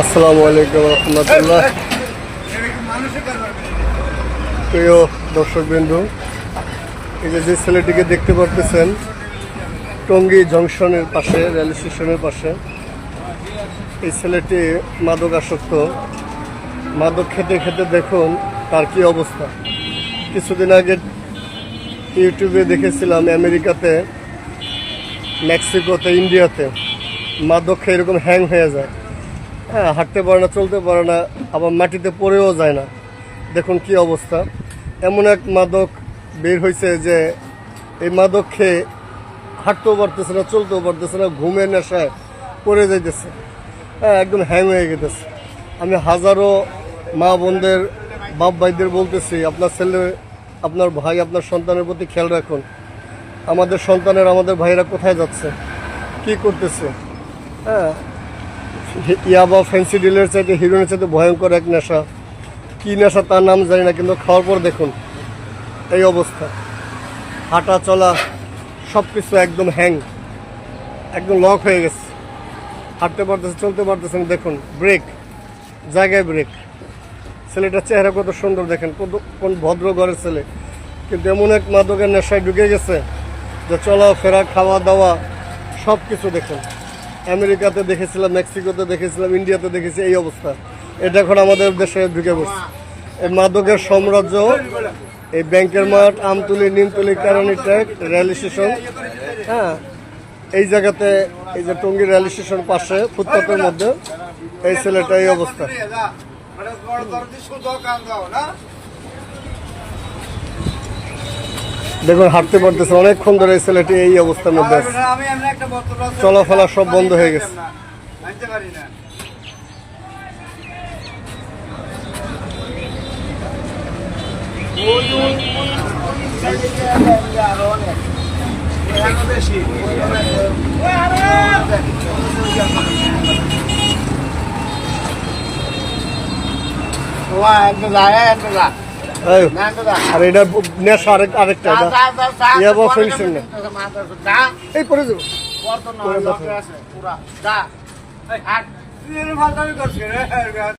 আসসালামু আলাইকুম রহমতুল্লাহ। প্রিয় দর্শকবৃন্দ, এই যে ছেলেটিকে দেখতে পারতেছেন টঙ্গী জংশনের পাশে, রেল স্টেশনের পাশে, এই ছেলেটি মাদক আসক্ত। মাদক খেতে খেতে দেখুন তার কি অবস্থা। কিছুদিন আগে ইউটিউবে দেখেছিলাম আমেরিকাতে, মেক্সিকোতে, ইন্ডিয়াতে মাদক খেয়ে এরকম হ্যাং হয়ে যায়। হ্যাঁ, হাঁটতে পারে না, চলতে পারে না, আবার মাটিতে পড়েও যায় না। দেখুন কি অবস্থা। এমন এক মাদক বের হয়েছে যে এই মাদক খেয়ে হাঁটতেও পারতেছে না, চলতেও পারতেছে না, ঘুমের নেশায় পড়ে যাইতেছে। হ্যাঁ, একদম হ্যাং হয়ে গেতেছে। আমি হাজারো মা বোনদের, বাপ ভাইদের বলতেছি, আপনার ছেলে, আপনার ভাই, আপনার সন্তানের প্রতি খেয়াল রাখুন। আমাদের সন্তানের, আমাদের ভাইয়েরা কোথায় যাচ্ছে, কি করতেছে। হ্যাঁ, ইয়াবা ফেন্সিডিলের চাইতে, হিরোইনের চাইতে ভয়ঙ্কর এক নেশা। কী নেশা তার নাম জানি না, কিন্তু খাওয়ার পর দেখুন এই অবস্থা। হাঁটা চলা সব কিছু একদম হ্যাং, একদম লক হয়ে গেছে। হাঁটতে পারতেছে, চলতে পারতেছে না। দেখুন ব্রেক, জায়গায় ব্রেক। ছেলেটার চেহারা কত সুন্দর দেখেন, কোন ভদ্র ঘরের ছেলে, কিন্তু এমন এক মাদকের নেশায় ঢুকে গেছে যে চলাফেরা, খাওয়া দাওয়া সব কিছু দেখুন। আমেরিকাতে দেখেছিলাম, মেক্সিকোতে দেখেছিলাম, ইন্ডিয়াতে দেখেছি এই অবস্থা। এটা এখন আমাদের দেশে ঢুকে পড়ছে। এই মাদকের সাম্রাজ্য, এই ব্যাংকের মাঠ, আমতলী, নিমতলী, কেরানি ট্র্যাক, রেল স্টেশন, হ্যাঁ, এই জায়গাতে, এই যে টঙ্গী রেল স্টেশন পাশে ফুটপাতের মধ্যে এই ছেলেটা এই অবস্থা। দেখুন হাঁটতে পারতেছে, অনেকক্ষণ ধরে এই ছেলেটি এই অবস্থার মধ্যে আছে। চলাফেরা সব বন্ধ হয়ে গেছে। আর এটা নেশা আরেকটা, ইয়াবা ফেন্সিং না, এই পরে যাবো।